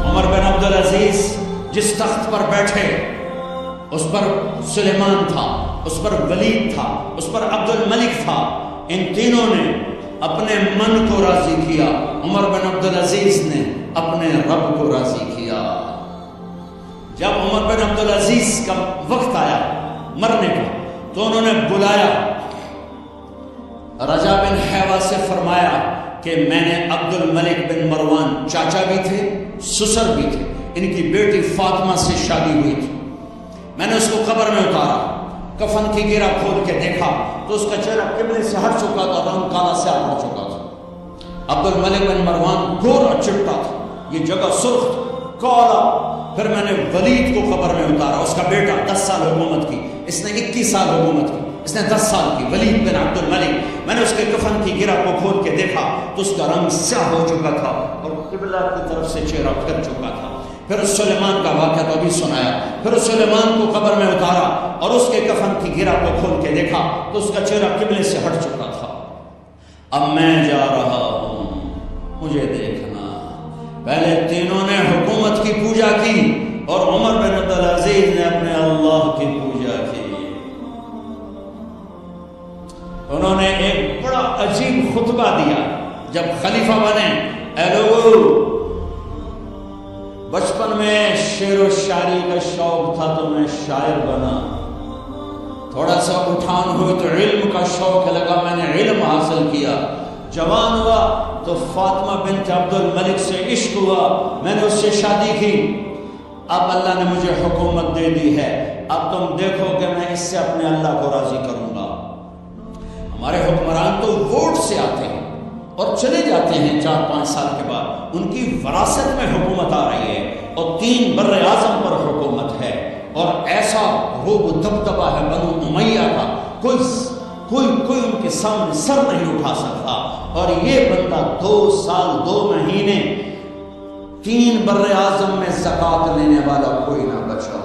عمر بن عبدالعزیز جس تخت پر بیٹھے اس پر سلیمان تھا، اس پر ولید تھا، اس پر عبد الملک تھا، ان تینوں نے اپنے من کو راضی کیا، عمر بن عبدالعزیز نے اپنے رب کو راضی کیا۔ جب عمر بن عبدالعزیز کا وقت آیا مرنے کا تو انہوں نے بلایا رجا بن حیوہ سے، فرمایا کہ میں نے عبد الملک بن مروان چاچا بھی تھے سسر بھی تھے، ان کی بیٹی فاطمہ سے شادی ہوئی تھی، میں نے اس کو قبر میں اتارا، کفن کی گرہ کھول کے دیکھا تو اس کا چہرہ قبلے سے ہٹ چکا تھا، رنگ کالا سیاہ پڑ چکا تھا۔ عبد الملک بن مروان گورا چٹا تھا، یہ جگہ سرخ کالا۔ پھر میں نے ولید کو قبر میں اتارا، اس کا بیٹا 10 سال حکومت کی، اس نے 21 سال حکومت کی، اس نے 10 سال کی، ولید بن عبد الملک۔ میں نے اس کے کفن کی گرہ کو کھول کے دیکھا تو اس کا رنگ سیاہ ہو چکا تھا اور قبلہ کی طرف سے چہرہ پھر چکا تھا۔ پھر سلیمان کا واقعہ تو ابھی سنایا، پھر سلیمان کو قبر میں اتارا اور اس کے کفن کی گرہ کو کھول کے دیکھا تو اس کا چہرہ قبلے سے ہٹ چکا تھا۔ اب میں جا رہا ہوں، مجھے دیکھنا۔ پہلے تینوں نے حکومت کی پوجا کی اور عمر بن عبدالعزیز نے اپنے اللہ کی پوجا کی۔ انہوں نے ایک بڑا عجیب خطبہ دیا جب خلیفہ بنے۔ اے لوگو، بچپن میں شعر و شاعری کا شوق تھا تو میں شاعر بنا، تھوڑا سا اٹھان ہوئی تو علم کا شوق لگا، میں نے علم حاصل کیا، جوان ہوا تو فاطمہ بنت عبد الملک سے عشق ہوا، میں نے اس سے شادی کی، اب اللہ نے مجھے حکومت دے دی ہے، اب تم دیکھو کہ میں اس سے اپنے اللہ کو راضی کروں گا۔ ہمارے حکمران تو ووٹ سے آتے ہیں اور چلے جاتے ہیں 4-5 سال کے بعد، ان کی وراثت میں حکومت آ رہی ہے اور 3 بر اعظم پر حکومت ہے اور ایسا روب دبدبہ ہے بنو امیہ کا، کوئی ان کے سامنے سر نہیں اٹھا سکتا۔ اور یہ بندہ 2 سال 2 مہینے 3 بر اعظم میں زکوٰۃ لینے والا کوئی نہ بچا،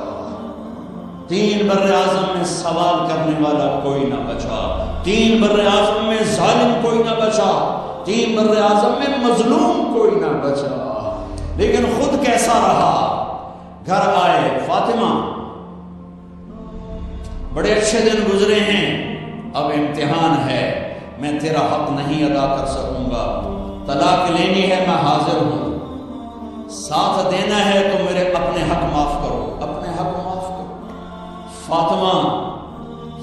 3 بر اعظم میں سوال کرنے والا کوئی نہ بچا، 3 بر اعظم میں ظالم کوئی نہ بچا، 3 بر اعظم میں مظلوم کوئی نہ بچا۔ لیکن خود کیسا رہا؟ گھر آئے، فاطمہ بڑے اچھے دن گزرے ہیں، اب امتحان ہے، میں تیرا حق نہیں ادا کر سکوں گا، طلاق لینی ہے میں حاضر ہوں، ساتھ دینا ہے تو میرے اپنے حق معاف کرو، اپنے حق معاف کرو۔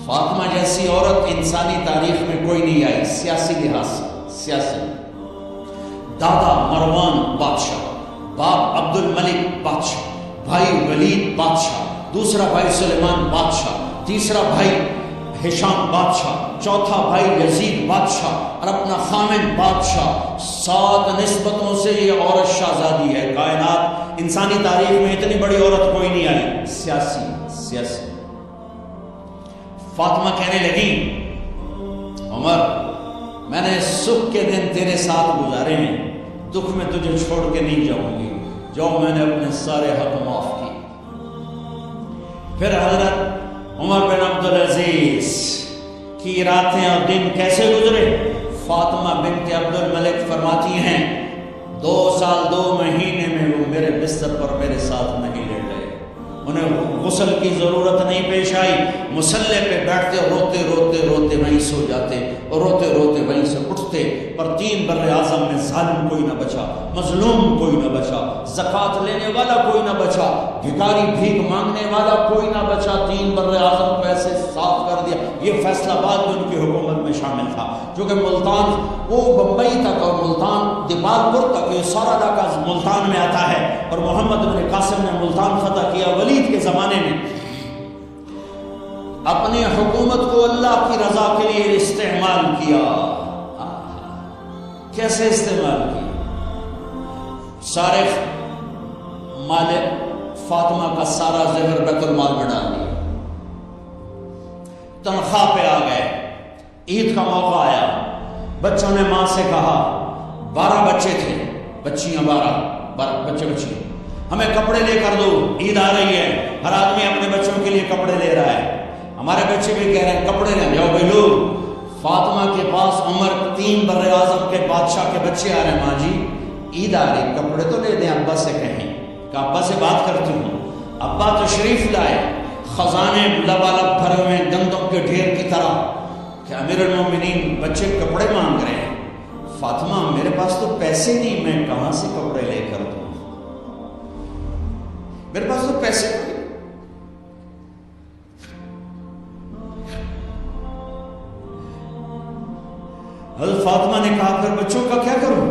فاطمہ جیسی عورت انسانی تاریخ میں کوئی نہیں آئی، سیاسی لحاظ سے، سیاسی۔ دادا مروان بادشاہ، باپ عبد الملک بادشاہ، بھائی ولید بادشاہ، دوسرا بھائی سلیمان بادشاہ، تیسرا بھائی ہشام بادشاہ، چوتھا بھائی یزید بادشاہ اور اپنا خامن بادشاہ۔ 7 نسبتوں سے یہ عورت شہزادی ہے۔ کائنات انسانی تاریخ میں اتنی بڑی عورت کوئی نہیں آئی، سیاسی۔ فاطمہ کہنے لگی، عمر میں نے سکھ کے دن تیرے ساتھ گزارے ہیں، دکھ میں تجھے چھوڑ کے نہیں جاؤں گی، جو میں نے اپنے سارے حق معاف کی۔ پھر حضرت عمر بن عبدالعزیز کی راتیں اور دن کیسے گزرے؟ فاطمہ بنت عبد الملک فرماتی ہیں 2 سال 2 مہینے میں وہ میرے بستر پر میرے ساتھ نہیں لیٹ گئے، انہیں غسل کی ضرورت نہیں پیش آئی، مصلے پہ بیٹھتے روتے وہیں سو جاتے اور روتے وہیں سے اٹھتے۔ پر 3 بر اعظم میں ظالم کوئی نہ بچا، مظلوم کوئی نہ بچا، زکوٰۃ لینے والا کوئی نہ بچا، بھکاری بھیک مانگنے والا کوئی نہ بچا۔ 3 بر اعظم کو ایسے صاف کر دیا۔ یہ فیصلہ آباد بھی ان کی حکومت میں شامل تھا، کیونکہ ملتان وہ بمبئی تک اور ملتان دیپالپور تک، یہ سارا علاقہ ملتان میں آتا ہے، اور محمد بن قاسم نے ملتان فتح کیا ولید کے زمانے میں۔ اپنی حکومت کو اللہ کی رضا کے لیے استعمال کیا۔ کیسے استعمال کیا؟ سارے مال فاطمہ کا سارا زیور بیت المال میں ڈال دیا، تنخواہ پہ آ گئے، عید کا موقع آیا، بچوں نے ماں سے کہا، 12 بچے تھے، بچیاں 12 بچے، ہمیں کپڑے لے کر دو، عید آ رہی ہے، ہر آدمی اپنے بچوں کے لیے کپڑے لے رہا ہے، ہمارے بچے بھی کہہ رہے ہیں کپڑے لے جاؤ بھائی لو۔ فاطمہ کے پاس عمر 3 بر اعظم کے بادشاہ کے بچے آ رہے ہیں، ماں جی عید آ رہی، کپڑے تو لے دیں ابا سے کہیں کہ ابا سے بات کرتی ہوں۔ ابا تشریف لائے، خزانے لبالب بھرے ہوئے گندم کے ڈھیر کی طرح کہ امیر المومنین بچے کپڑے مانگ رہے ہیں۔ فاطمہ میرے پاس تو پیسے نہیں، میں کہاں سے کپڑے لے کر دوں، میرے پاس تو پیسے نہیں۔ حضرت فاطمہ نے کہا پھر بچوں کا کیا کروں؟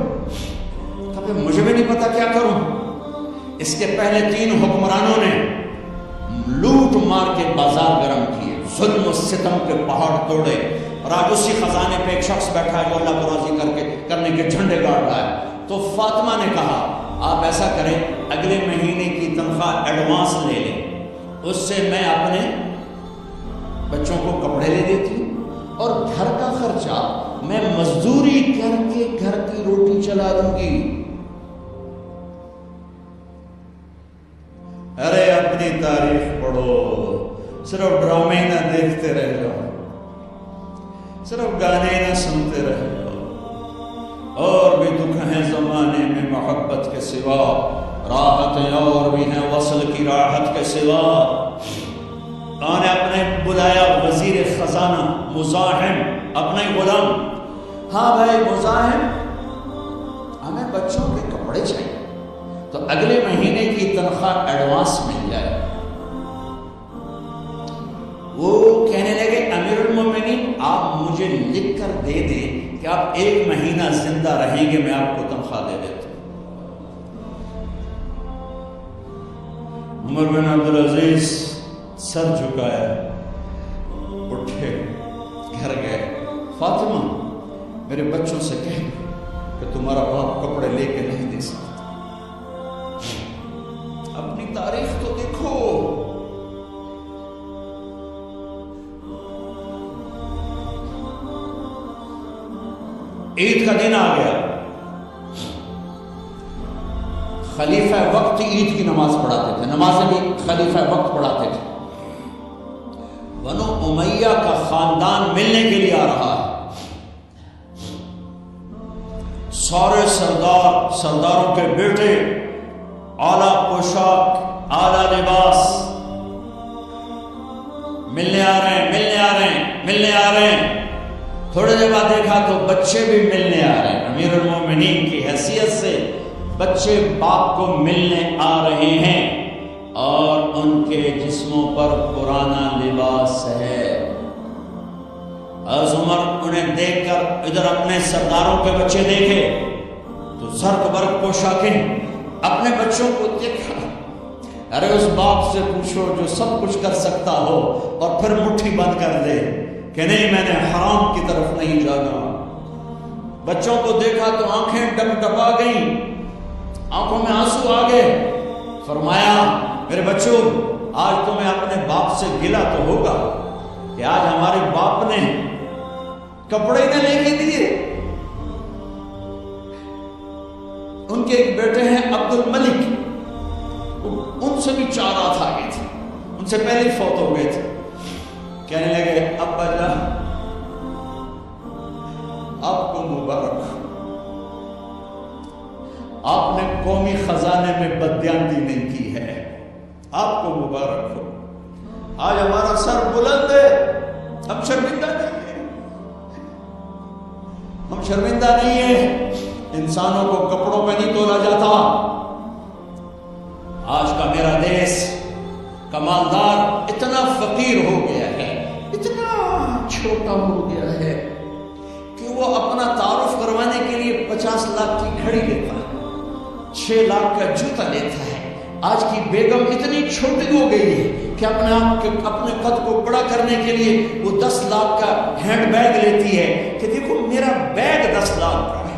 کہا پھر مجھے بھی نہیں پتا کیا کروں۔ اس کے پہلے 3 حکمرانوں نے لوٹ مار کے بازار گرم کیے، ظلم و ستم کے پہاڑ توڑے، اور آج اسی خزانے پہ ایک شخص بیٹھا ہے جو اللہ کو راضی کرنے کے جھنڈے گاڑ رہا ہے۔ تو فاطمہ نے کہا آپ ایسا کریں، اگلے مہینے کی تنخواہ ایڈوانس لے لیں، اس سے میں اپنے بچوں کو کپڑے لے دیتی ہوں، اور گھر کا خرچہ میں مزدوری کر کے گھر کی روٹی چلا دوں گی۔ ارے اپنی تاریخ پڑھو، صرف ڈرامے نہ دیکھتے رہ جاؤ، صرف گانے نہ سنتے رہ جاؤ، اور بھی دکھ ہیں زمانے میں محبت کے سوا، راحتیں اور بھی ہیں وصل کی راحت کے سوا۔ انہوں نے اپنے بلایا وزیر خزانہ مزاحم، اپنا ہی غلام، ہاں بھائی مزاحم ہمیں بچوں کے کپڑے چاہیے تو اگلے مہینے کی تنخواہ ایڈوانس مل جائے۔ وہ کہنے لگے امیر المومنین آپ مجھے لکھ کر دے دیں کہ آپ 1 مہینہ زندہ رہیں گے، میں آپ کو تنخواہ دے دیتا ہوں۔ عمر بن عبدالعزیز سر جھکایا، اٹھے، گھر گئے، فاطمہ میرے بچوں سے کہہ کہ تمہارا باپ کپڑے لے کے نہیں دے سکتا، اپنی تاریخ تو دیکھو۔ عید کا دن آ گیا، خلیفہ وقت عید کی نماز پڑھاتے تھے، نمازیں بھی خلیفہ وقت پڑھاتے تھے۔ بنو امیہ کا خاندان ملنے کے لیے آ رہا ہے، سارے سرداروں کے بیٹے اعلیٰ پوشاک، اعلیٰ لباس، ملنے آ رہے ہیں۔ تھوڑے دیر بعد دیکھا تو بچے بھی ملنے آ رہے ہیں، امیر المومنین کی حیثیت سے بچے باپ کو ملنے آ رہے ہیں، اور ان کے جسموں پر پرانا لباس ہے۔ عمر انہیں دیکھ کر ادھر اپنے سرداروں کے بچے دیکھے تو زرق برق پوشاکیں، اپنے بچوں کو دیکھا۔ ارے اس باپ سے پوچھو جو سب کچھ کر سکتا ہو اور پھر مٹھی بند کر دے کہ نہیں میں نے حرام کی طرف نہیں جانا۔ بچوں کو دیکھا تو آنکھیں ڈب ڈبا گئیں، آنکھوں میں آنسو آ گئے۔ فرمایا میرے بچوں آج تمہیں اپنے باپ سے گلہ تو ہوگا کہ آج ہمارے باپ نے کپڑے نہ لے کے دیے۔ ان کے ایک بیٹے ہیں عبد الملک، ان سے بھی 4 رات آگے تھے، ان سے پہلے فوت ہو گئے تھے۔ کہنے لگے ابا جان آپ کو مبارک، آپ نے قومی خزانے میں بددیانتی نہیں کی ہے، آپ کو مبارک ہو۔ آج ہمارا سر بلند ہے، ہم شرمندہ نہیں ہیں، ہم شرمندہ نہیں ہیں۔ انسانوں کو کپڑوں پہ نہیں تولا جاتا۔ آج کا میرا دیش کا مالدار اتنا فقیر ہو گیا ہے، اتنا چھوٹا ہو گیا ہے کہ وہ اپنا تعارف کروانے کے لیے 50 لاکھ کی گھڑی لیتا ہے، 6 لاکھ کا جوتا لیتا ہے۔ آج کی بیگم اتنی چھوٹی ہو گئی ہے کہ اپنے قد کو بڑا کرنے کے لیے وہ 10 لاکھ کا ہینڈ بیگ لیتی ہے کہ دیکھو میرا بیگ 10 لاکھ کا ہے۔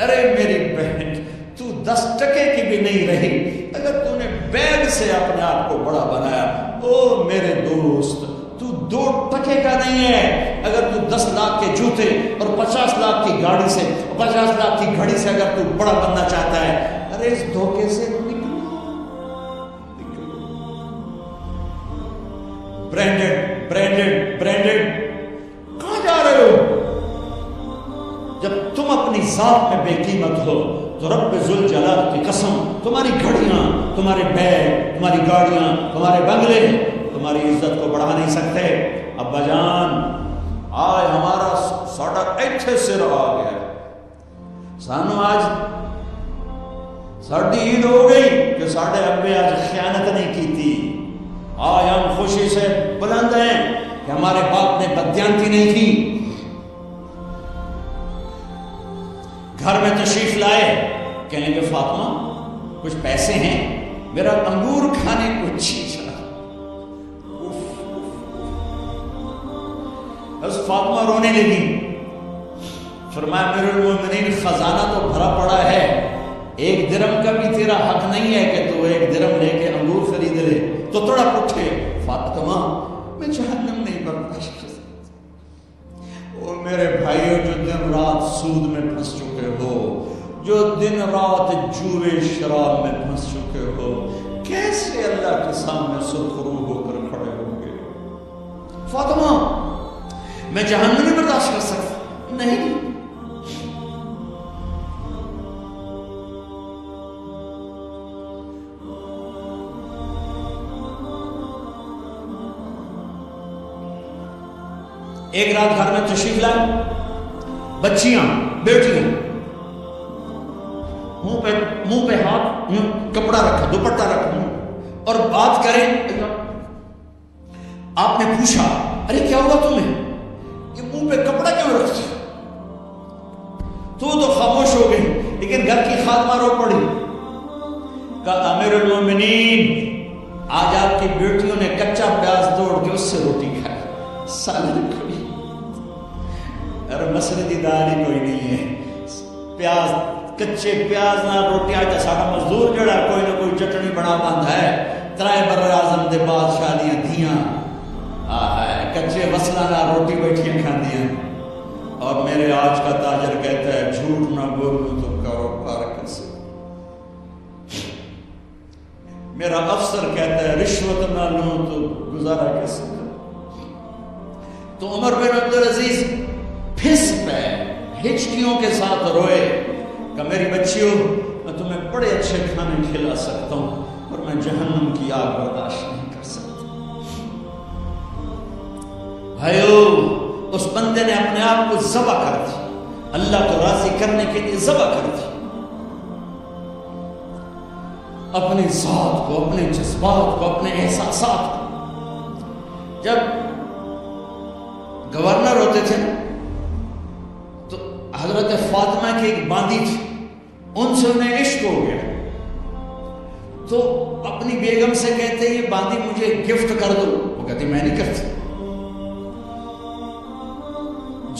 ارے میری بہن تو 10 ٹکے کی بھی نہیں رہی اگر تو نے بیگ سے اپنے آپ کو بڑا بنایا۔ او میرے دوست تو 2 ٹکے کا نہیں ہے اگر تو 10 لاکھ کے joote اور 50 لاکھ کی گاڑی سے 50 لاکھ کی گھڑی سے اگر تو بڑا بننا چاہتا ہے۔ ارے اس دھوکے سے نکلو۔ برینڈڈ کہاں جا رہے ہو؟ اپنی ذات میں بے قیمت ہو تو رب ذوالجلال کی قسم تمہاری گھڑیاں، تمہارے بیگ، تمہاری گاڑیاں، تمہارے بنگلے تمہاری عزت کو بڑھا نہیں سکتے۔ ابا جان آج ہمارا ساڈا ایتھے سر آ گیا، سانو آج ساڈی عید ہو گئی کہ ساڈے ابے آج خیانت نہیں کی تھی۔ آج ہم خوشی سے بلند ہیں کہ ہمارے باپ نے بددیانتی نہیں کی۔ گھر میں تشریف لائے، کہیں گے فاطمہ کچھ پیسے ہیں، میرا انگور کھانے کو جی چاہ۔ بس فاطمہ رونے لگی، فرمایا امیر المومنین خزانہ تو بھرا پڑا ہے، 1 درہم کا بھی تیرا حق نہیں ہے کہ تو 1 درہم لے کے انگور خرید لے۔ تو تھوڑا پوچھے فاطمہ میں جہنم نہیں برداشت کر سکتا۔ اور میرے بھائیوں جو دن رات سود میں پھنس چکے ہو، جو دن رات جوئے شراب میں پھنس چکے ہو، کیسے اللہ کے سامنے سرخرو ہو کر کھڑے ہوں گے؟ فاطمہ میں جہنم نہیں برداشت کر سکتا۔ نہیں، ایک رات گھر میں تشریف لائے، بچیاں بیٹیاں، منہ پہ ہاتھ، کپڑا رکھا، دوپٹہ رکھا اور بات کریں۔ آپ نے پوچھا ارے کیا ہوا تمہیں، یہ منہ پہ کپڑا کیوں رکھتے؟ تو خاموش ہو گئی، لیکن گھر کی خادمہ رو پڑی، کہا امیر المومنین آج آپ کی بیٹیوں نے کچا پیاز توڑ کے اس سے روٹی کھائی، سالن کوئی اور مسئلے دی دال ہی کوئی نہیں ہے، پیاز کچے پیاز نہ روٹی۔ آج ساڈا مزدور جڑا کوئی نہ کوئی چٹنی بنا باندا ہے، 3 بر اعظم دے بادشاہ دیاں دھیاں کچے وصلہ نہ روٹی بیٹھیاں کھاندیاں۔ اور میرے آج کا تاجر کہتا ہے جھوٹ نہ بولوں تو کاروبار کیسے، میرا افسر کہتا ہے رشوت نہ لوں تو گزارا کیسے۔ تو عمر بن عبدالعزیز پھس پہ ہچکیوں کے ساتھ روئے کہ میری بچیوں میں تمہیں بڑے اچھے کھانے کھلا سکتا ہوں اور میں جہنم کی آگ برداشت نہیں کر سکتا۔ بھائیو اس بندے نے اپنے آپ کو ذبح کر دی، اللہ کو راضی کرنے کے لیے ذبح کر دی، اپنی ذات کو، اپنے جذبات کو، اپنے احساسات کو۔ جب گورنر ہوتے تھے تو حضرت فاطمہ کی ایک باندی تھی، ان سے انہیں عشق ہو گیا تو اپنی بیگم سے کہتے یہ باندی مجھے گفٹ کر دو، وہ کہتی میں نہیں کرتی۔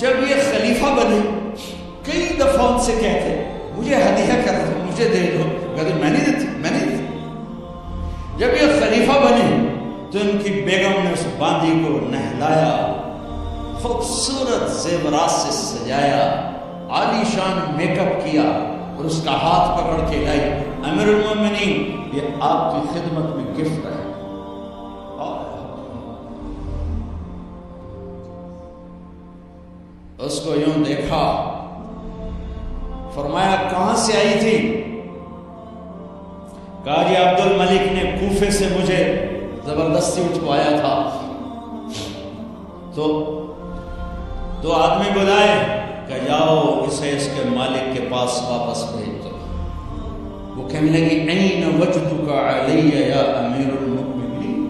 جب یہ خلیفہ بنے کئی دفعہ ان سے کہتے مجھے ہدیہ کر دو، مجھے دے دو، کہتے میں نہیں دیتی، میں نہیں دیتی۔ جب یہ خلیفہ بنے تو ان کی بیگم نے اس باندی کو نہلایا، خوبصورت زیورات سے سجایا، عالی شان میک اپ کیا اور اس کا ہاتھ پکڑ کے لائی، امیر المومنین یہ آپ کی خدمت میں گفٹ ہے۔ اس کو یوں دیکھا، فرمایا کہاں سے آئی تھی؟ کہا جی عبد الملک نے کوفے سے مجھے زبردستی اٹھوایا تھا۔ تو آدمی بلائے کہ جاؤ اسے اس کے مالک کے پاس واپس بھیج دو۔ وہ کہنے لگی این وجدک علی یا امیر المؤمنین،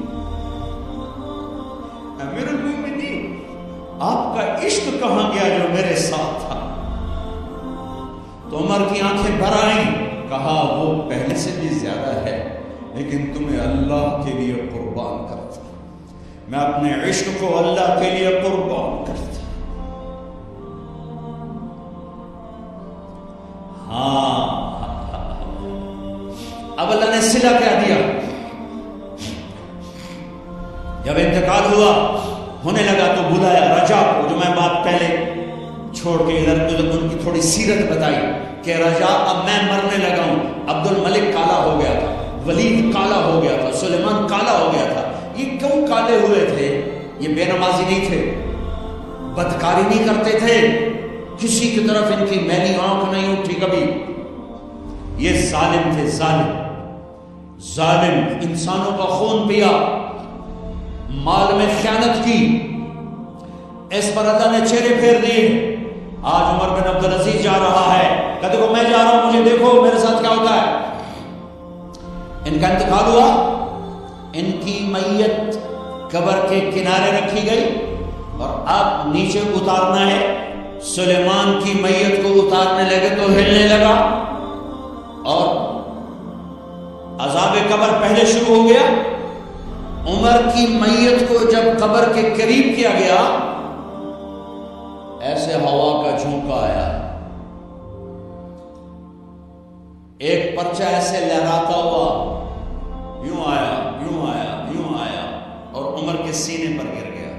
امیر المؤمنین آپ کا عشق کہاں گیا جو میرے ساتھ تھا؟ تو عمر کی آنکھیں بھر آئیں، کہا وہ پہلے سے بھی زیادہ ہے لیکن تمہیں اللہ کے لیے قربان کرتا، میں اپنے عشق کو اللہ کے لیے قربان کرتا۔ ہاں اب اللہ نے صلہ کیا دیا، جب انتقال ہوا ہونے لگا تو بلایا رجا کو، جو میں بات پہلے چھوڑ کے ادھر ان کی تھوڑی سیرت بتائی کہ رجا اب میں مرنے لگا ہوں، عبد الملک کالا ہو گیا تھا، ولید کالا ہو گیا تھا، سلیمان کالا ہو گیا تھا۔ یہ کیوں کالے ہوئے تھے؟ یہ بے نمازی نہیں تھے، بدکاری نہیں کرتے تھے، کسی کی طرف ان کی میلی آنکھ نہیں اٹھی کبھی. یہ ظالم تھے، ظالم انسانوں کا خون پیا، مال میں خیانت کی، اس پر اللہ نے چہرے پھیر دیے. آج عمر بن عبدالعزیز جا رہا ہے، کہتے کو میں جا رہا ہوں، مجھے دیکھو میرے ساتھ کیا ہوتا ہے. ان کا انتقال ہوا، ان کی میت قبر کے کنارے رکھی گئی اور اب نیچے اتارنا ہے. سلیمان کی میت کو اتارنے لگے تو ہلنے لگا اور عذاب قبر پہلے شروع ہو گیا. عمر کی میت کو جب قبر کے قریب کیا گیا، ایسے ہوا کا جھونکا آیا، ایک پرچہ ایسے لہراتا ہوا یوں آیا، یوں آیا، یوں آیا اور عمر کے سینے پر گر گیا.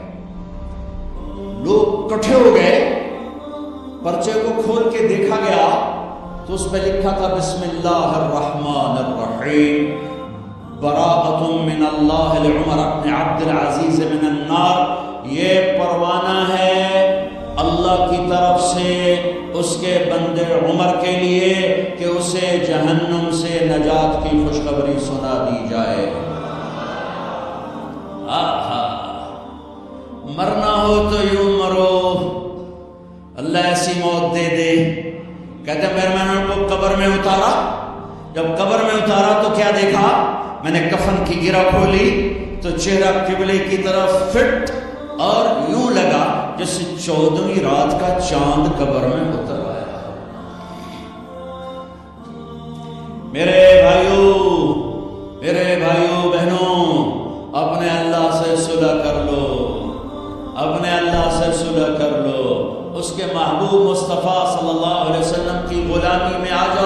لوگ اکٹھے ہو گئے، پرچے کو کھول کے دیکھا گیا تو اس پہ لکھا تھا بسم اللہ الرحمن الرحیم براءۃ من اللہ لعمر بن عبد العزیز من النار. یہ پروانہ ہے اللہ کی طرف سے اس کے بندے عمر کے لیے کہ اسے جہنم سے نجات کی خوشخبری سنا دی جائے. مرنا ہو تو یوں مرو، اللہ ایسی موت دے دے. کہتے ہیں میں نے ان کو قبر میں اتارا، جب قبر میں اتارا تو کیا دیکھا، میں نے کفن کی گرہ کھولی تو چہرہ قبلے کی طرف فٹ اور یوں لگا جیسے 14ویں رات کا چاند قبر میں اتر آیا. میرے بھائیوں بہنوں، اپنے اللہ سے صلح کر لو، اپنے اللہ سے صلح کر لو. اس کے محبوب مصطفیٰ صلی اللہ علیہ وسلم کی غلامی میں آ جاؤ.